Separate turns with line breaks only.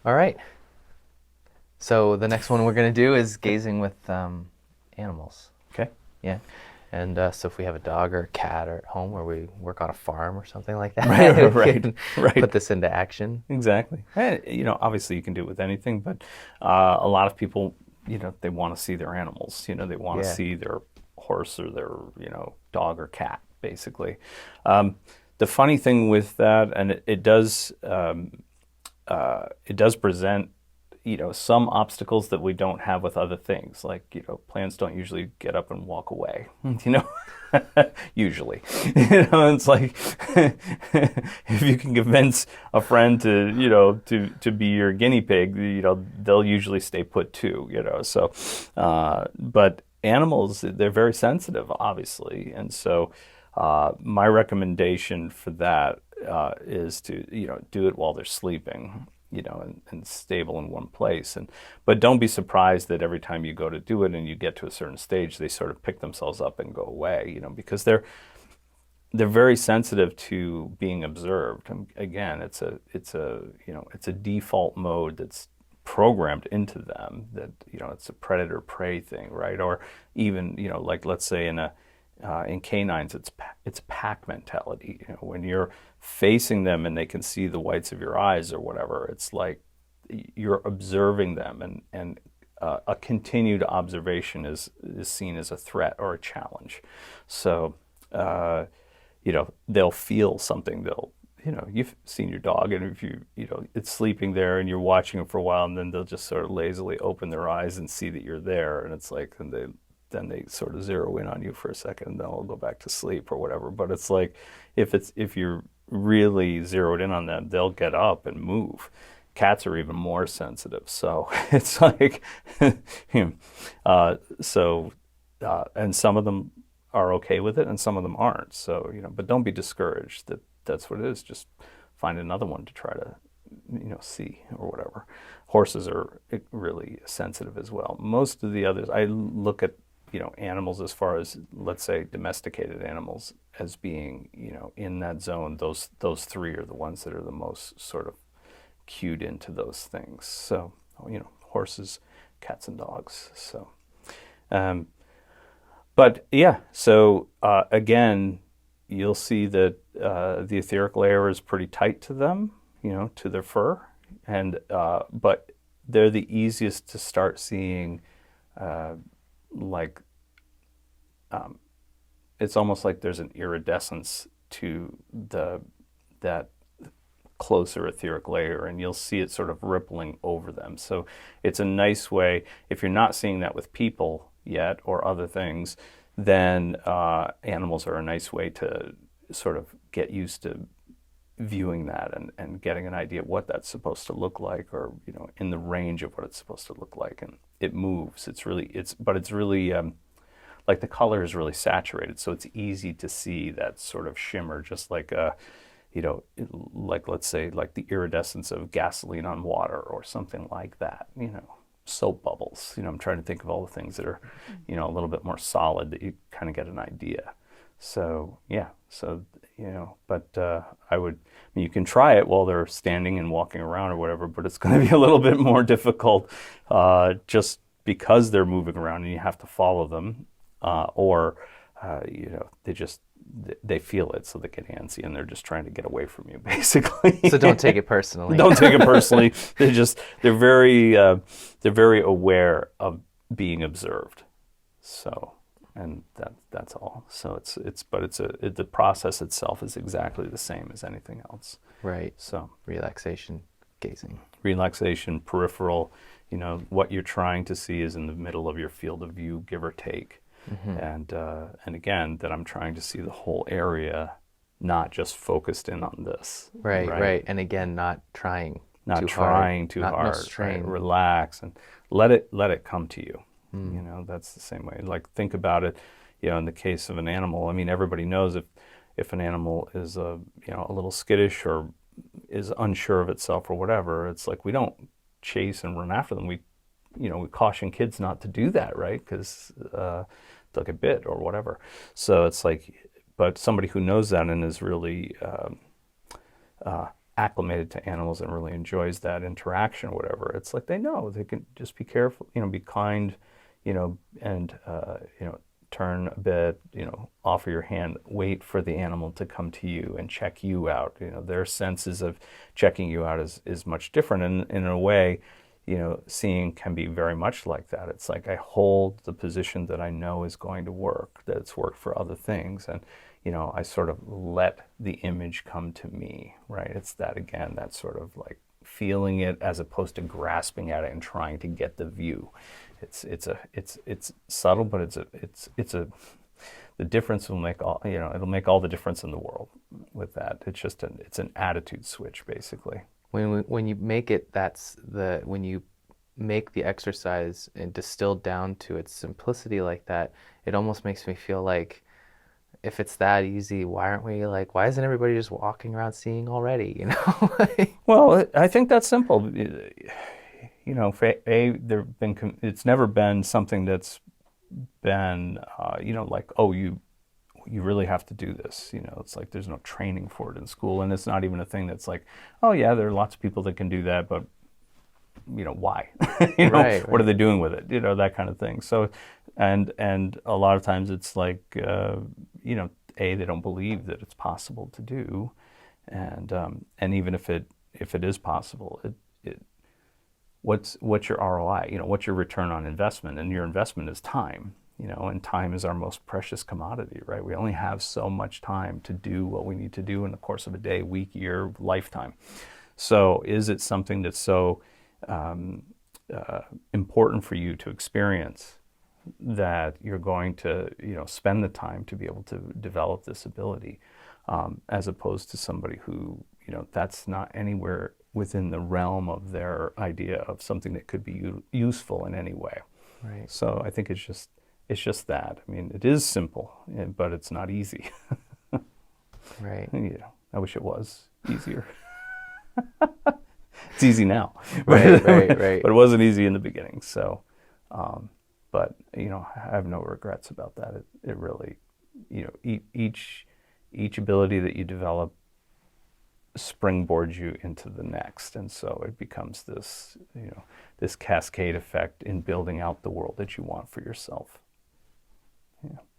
All right. So the next one we're going to do is gazing with animals.
Okay.
Yeah. And so if we have a dog or a cat or at home or we work on a farm or something like
Right,
that, we
right,
can
right.
put this into action.
Exactly. And, obviously you can do it with anything, but a lot of people, they want to see their animals. They want to
Yeah.
see their horse or their, dog or cat, basically. Um, the funny thing with that, and it does present, some obstacles that we don't have with other things. Like, plants don't usually get up and walk away, usually. It's like if you can convince a friend to be your guinea pig, they'll usually stay put too, So, but animals, they're very sensitive, obviously, and so my recommendation for that is to do it while they're sleeping, and stable in one place. But don't be surprised that every time you go to do it and you get to a certain stage, they sort of pick themselves up and go away, because they're very sensitive to being observed. And again, it's a default mode that's programmed into them, that it's a predator prey thing, right? Or even like, let's say in canines, it's pack mentality. When you're facing them and they can see the whites of your eyes or whatever, it's like you're observing them, and a continued observation is seen as a threat or a challenge. So they'll feel something. You've seen your dog, and if it's sleeping there and you're watching it for a while, and then they'll just sort of lazily open their eyes and see that you're there, and it's like, and then they sort of zero in on you for a second, and then they'll go back to sleep or whatever. But it's like, if you're really zeroed in on them, they'll get up and move. Cats are even more sensitive, so it's like, so, and some of them are okay with it, and some of them aren't. So but don't be discouraged. That's what it is. Just find another one to try to see or whatever. Horses are really sensitive as well. Most of the others, I look at animals as far as, let's say, domesticated animals as being in that zone. Those three are the ones that are the most sort of cued into those things. So horses, cats, and dogs. So. Um, but yeah, so again, you'll see that the etheric layer is pretty tight to them, to their fur, and but they're the easiest to start seeing. Like, it's almost like there's an iridescence to that closer etheric layer, and you'll see it sort of rippling over them. So it's a nice way, if you're not seeing that with people yet or other things, then animals are a nice way to sort of get used to viewing that, and getting an idea of what that's supposed to look like, or in the range of what it's supposed to look like. And it moves. It's really like, the color is really saturated, so it's easy to see that sort of shimmer, just like like, let's say, like the iridescence of gasoline on water or something like that. Soap bubbles. I'm trying to think of all the things that are a little bit more solid, that you kind of get an idea. So yeah, so but you can try it while they're standing and walking around or whatever, but it's going to be a little bit more difficult, just because they're moving around and you have to follow them, or they feel it, so they get antsy and they're just trying to get away from you, basically.
So don't take it personally.
Don't take it personally. They're very aware of being observed. So, and that's all. So the process itself is exactly the same as anything else.
Right.
So
Relaxation, gazing.
relaxation, peripheral, what you're trying to see is in the middle of your field of view, give or take. And again, that I'm trying to see the whole area, not just focused in on this.
Right. And again, not trying
Not
too
trying
hard.
too
Not no
hard.
strain.
Right? Relax and let it come to you. That's the same way. Like, think about it, in the case of an animal. I mean, everybody knows if an animal is a little skittish or is unsure of itself or whatever, it's like, we don't chase and run after them. We caution kids not to do that, right? Because they'll get bit or whatever. So it's like, but somebody who knows that and is really acclimated to animals and really enjoys that interaction or whatever, it's like they know they can just be careful, be kind, and turn a bit, offer your hand, wait for the animal to come to you and check you out. Their senses of checking you out is much different. And in a way, seeing can be very much like that. It's like I hold the position that I know is going to work, that it's worked for other things. And, I sort of let the image come to me, right? It's that again, that sort of like feeling it as opposed to grasping at it and trying to get the view. It's subtle, but the difference will make all, it'll make all the difference in the world with that. It's an attitude switch basically.
When you make it, when you make the exercise and distilled down to its simplicity like that, it almost makes me feel like if it's that easy, why isn't everybody just walking around seeing already,
Well, I think that's simple. It's never been something that's been, like, oh, you really have to do this. It's like there's no training for it in school, and it's not even a thing that's like, oh yeah, there are lots of people that can do that, but why?
Right.
What are they doing with it? That kind of thing. So, and a lot of times it's like, they don't believe that it's possible to do, and even if it is possible, what's your ROI? What's your return on investment? And your investment is time. And time is our most precious commodity, right? We only have so much time to do what we need to do in the course of a day, week, year, lifetime. So is it something that's so important for you to experience that you're going to, spend the time to be able to develop this ability, as opposed to somebody who, that's not anywhere within the realm of their idea of something that could be useful in any way.
Right.
So I think it's just that. I mean, it is simple, but it's not easy.
Right.
I wish it was easier. It's easy now,
Right.
but it wasn't easy in the beginning. So, but I have no regrets about that. It really, each ability that you develop springboards you into the next, and so it becomes this, this cascade effect in building out the world that you want for yourself. Yeah.